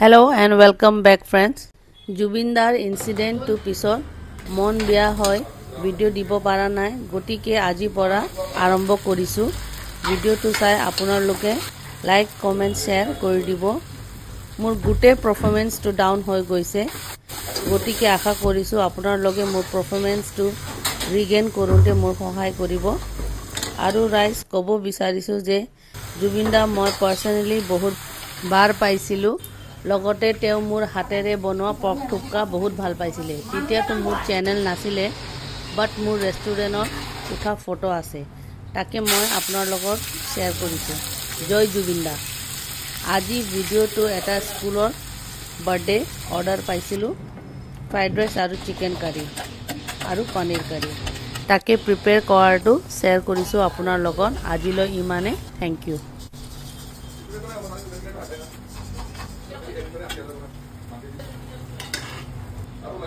Hello and welcome back friends. Jubindar incident to pisor mon bia hoy video dibo para nai gotike aji pora arombo korisu video to sai apunar loke like comment share kori dibo mur gute performance to down hoy goise gotike akha korisu apunar loke mur performance to regain korunte mur sahay koribo aru rise kobo bisarisu je Jubindar moi personally bahut bar paisilu লগতে তেও মোৰ হাতেৰে বনোৱা পক থুপকা বহুত ভাল পাইছিলে তেতিয়া তো মোৰ চেনেল নাছিলে বাট মোৰ ৰেষ্টুৰেণ্টত উঠা ফটো আছে তাকে মই আপোনাৰ লগত শেয়াৰ কৰিছো জয় জুবিন্দা আজি ভিডিওটো এটা স্কুলৰ বাৰ্থডে অৰ্ডাৰ পাইছিলো ফ্ৰাইড ৰাইচ আৰু চিকেন কাৰী আৰু পনীৰ কাৰী তাকে প্ৰিপেয়াৰ কৰাটো শেয়াৰ কৰিছো আপোনাৰ লগত আজিলৈ ইমানে থ্যাংক ইউ Aku